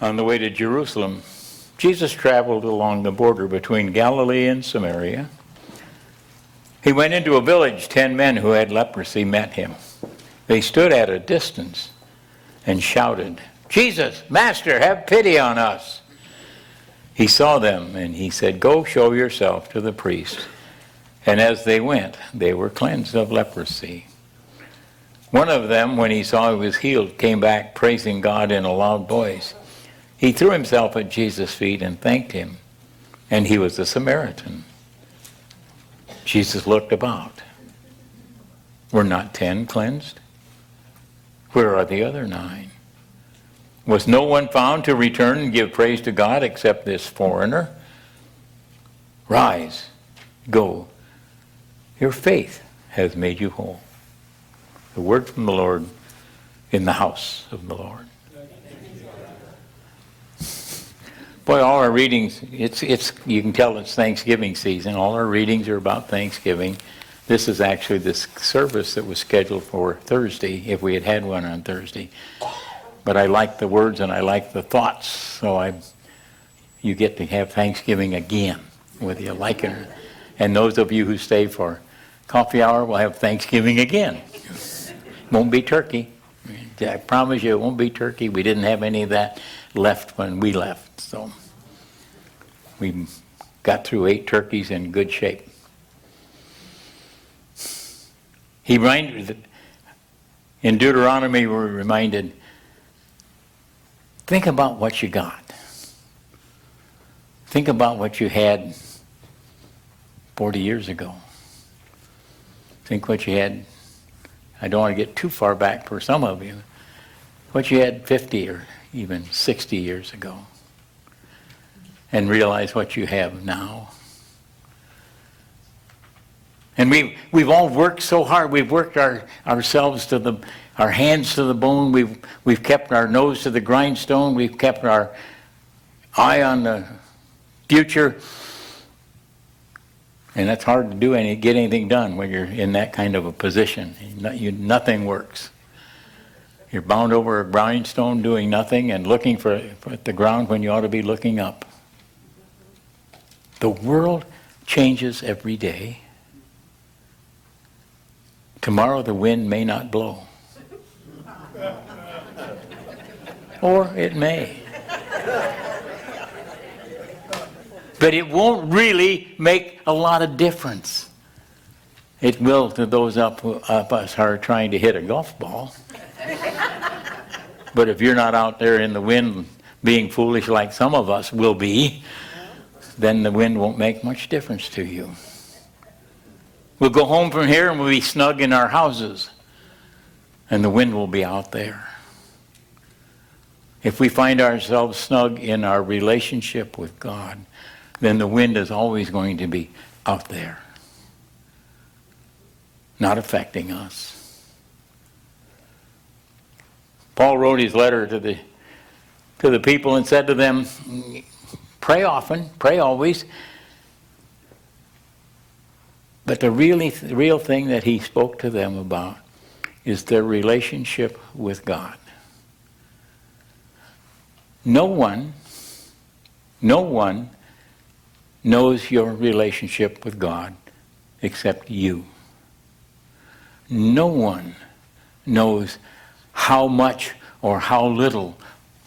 On the way to Jerusalem, Jesus traveled along the border between Galilee and Samaria. He went into a village. 10 men who had leprosy met him. They stood at a distance and shouted, "Jesus, Master, have pity on us." He saw them and he said, "Go show yourself to the priest." And as they went, they were cleansed of leprosy. One of them, when he saw he was healed, came back praising God in a loud voice. He threw himself at Jesus' feet and thanked him, and he was a Samaritan. Jesus looked about. Were not 10 cleansed? Where are the other 9? Was no one found to return and give praise to God except this foreigner? Rise, go. Your faith has made you whole. The word from the Lord in the house of the Lord. Boy, all our readings, you can tell it's Thanksgiving season. All our readings are about Thanksgiving. This is actually this service that was scheduled for Thursday, if we had had one on Thursday. But I like the words and I like the thoughts, so you get to have Thanksgiving again, whether you like it. And those of you who stay for coffee hour will have Thanksgiving again. Won't be turkey. I promise you it won't be turkey. We didn't have any of that left when we left. So we got through 8 turkeys in good shape. In Deuteronomy we're reminded, think about what you got. Think about what you had 40 years ago. Think what you had, I don't want to get too far back for some of you, what you had 50 or even 60 years ago. And realize what you have now. And we've all worked so hard. We've worked ourselves to our hands to the bone. We've kept our nose to the grindstone. We've kept our eye on the future. And that's hard to get anything done when you're in that kind of a position. Nothing works. You're bound over a grindstone doing nothing and looking for the ground when you ought to be looking up. The world changes every day. Tomorrow the wind may not blow. Or it may. But it won't really make a lot of difference. It will to those up us who are trying to hit a golf ball. But if you're not out there in the wind being foolish like some of us will be, then the wind won't make much difference to you. We'll go home from here and we'll be snug in our houses, and the wind will be out there. If we find ourselves snug in our relationship with God, then the wind is always going to be out there, not affecting us. Paul wrote his letter to the people and said to them, pray often, pray always. But the real thing that he spoke to them about is their relationship with God. No one knows your relationship with God except you. No one knows how much or how little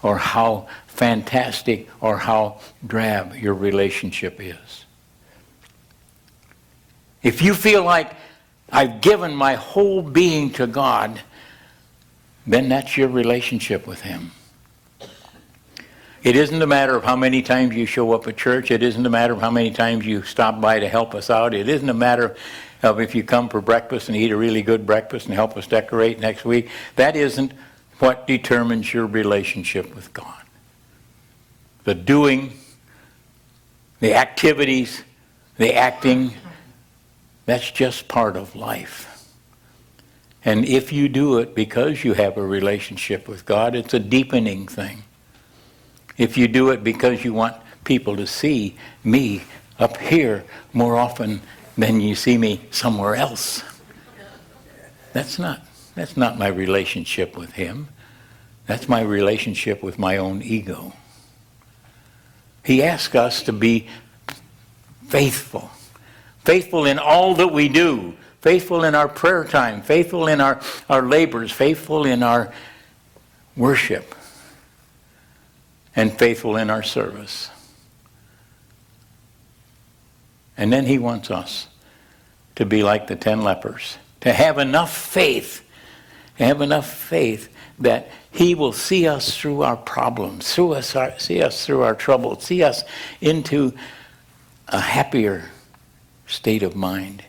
or how fantastic or how drab your relationship is. If you feel like I've given my whole being to God, then that's your relationship with Him. It isn't a matter of how many times you show up at church. It isn't a matter of how many times you stop by to help us out. It isn't a matter of if you come for breakfast and eat a really good breakfast and help us decorate next week. That isn't what determines your relationship with God. The doing, the activities, the acting, that's just part of life. And if you do it because you have a relationship with God, it's a deepening thing. If you do it because you want people to see me up here more often than you see me somewhere else, that's not my relationship with Him. That's my relationship with my own ego. He asks us to be faithful. Faithful in all that we do. Faithful in our prayer time. Faithful in our labors. Faithful in our worship. And faithful in our service. And then he wants us to be like the 10 lepers. To have enough faith. To have enough faith that he will see us through our problems. See us through our troubles. See us into a happier state of mind.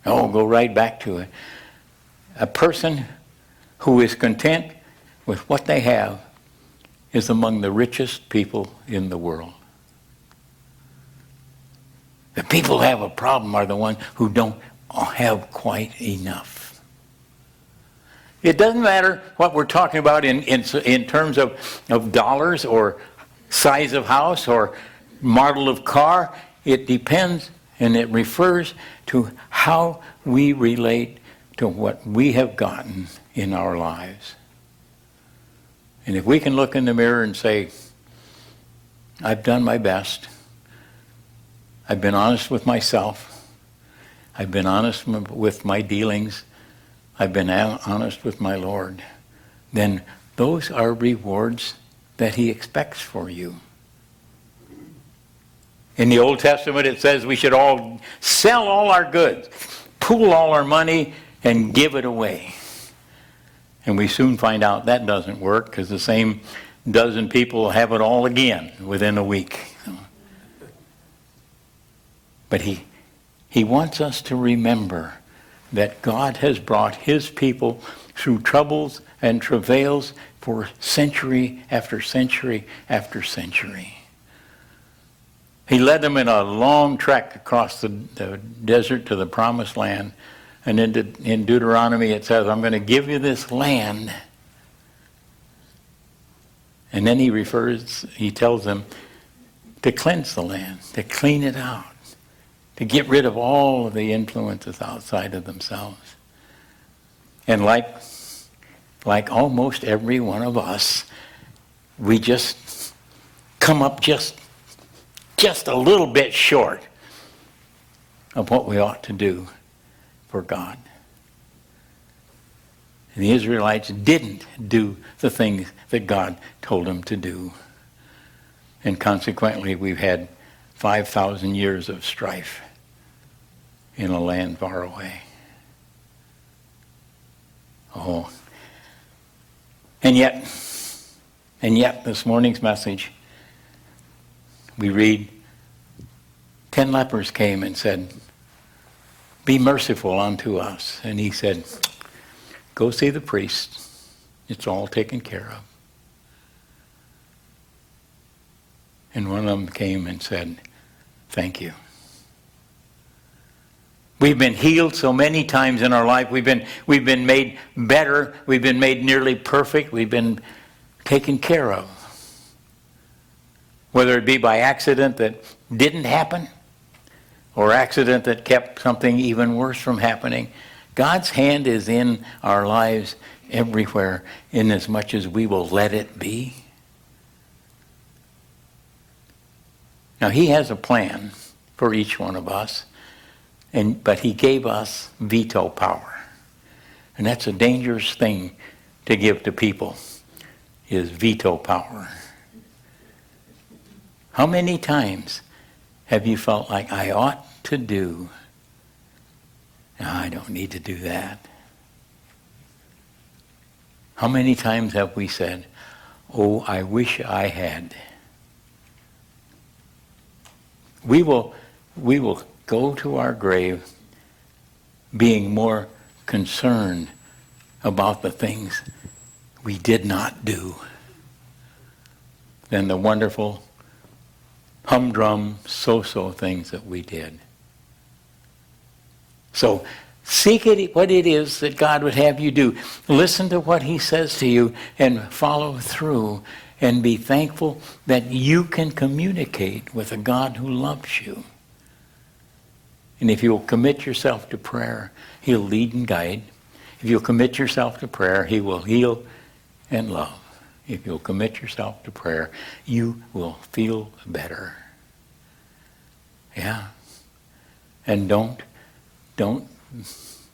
Oh, go right back to it. A person who is content with what they have is among the richest people in the world. The people who have a problem are the ones who don't have quite enough. It doesn't matter what we're talking about in terms of dollars or size of house or model of car. It depends and it refers to how we relate to what we have gotten in our lives. And if we can look in the mirror and say, I've done my best. I've been honest with myself. I've been honest with my dealings. I've been honest with my Lord. Then those are rewards that he expects for you. In the Old Testament, it says we should all sell all our goods, pool all our money, and give it away. And we soon find out that doesn't work because the same dozen people have it all again within a week. But he wants us to remember that God has brought his people through troubles and travails for century after century after century. He led them in a long trek across the desert to the promised land. And in Deuteronomy it says, I'm going to give you this land. And then he tells them to cleanse the land, to clean it out, to get rid of all of the influences outside of themselves. And like almost every one of us, we just come up just a little bit short of what we ought to do for God. And the Israelites didn't do the things that God told them to do. And consequently, we've had 5,000 years of strife in a land far away. Oh. And yet, this morning's message, we read, 10 lepers came and said, be merciful unto us. And he said, go see the priest. It's all taken care of. And one of them came and said, thank you. We've been healed so many times in our life. We've been made better. We've been made nearly perfect. We've been taken care of. Whether it be by accident that didn't happen or accident that kept something even worse from happening. God's hand is in our lives everywhere in as much as we will let it be. Now he has a plan for each one of us, but he gave us veto power. And that's a dangerous thing to give to people, is veto power. How many times have you felt like I ought to do? No, I don't need to do that. How many times have we said, oh, I wish I had? We will go to our grave being more concerned about the things we did not do than the wonderful humdrum, so-so things that we did. So seek what it is that God would have you do. Listen to what he says to you and follow through and be thankful that you can communicate with a God who loves you. And if you'll commit yourself to prayer, he'll lead and guide. If you'll commit yourself to prayer, he will heal and love. If you'll commit yourself to prayer, you will feel better. Yeah. And don't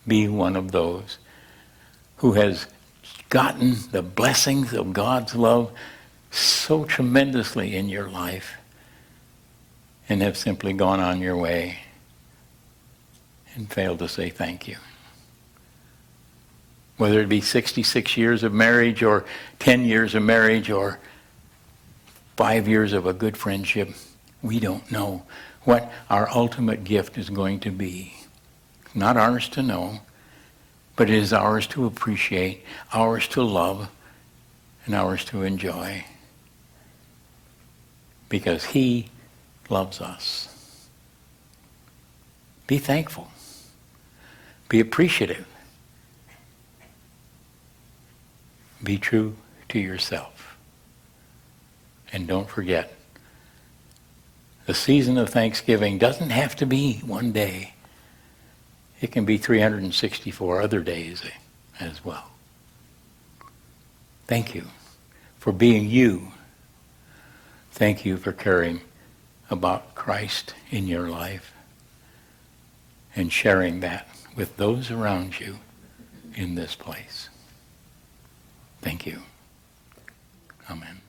be one of those who has gotten the blessings of God's love so tremendously in your life and have simply gone on your way and failed to say thank you. Whether it be 66 years of marriage or 10 years of marriage or 5 years of a good friendship, we don't know what our ultimate gift is going to be. Not ours to know, but it is ours to appreciate, ours to love, and ours to enjoy. Because he loves us. Be thankful. Be appreciative. Be true to yourself. And don't forget, the season of Thanksgiving doesn't have to be one day. It can be 364 other days as well. Thank you for being you. Thank you for caring about Christ in your life and sharing that with those around you in this place. Thank you. Amen.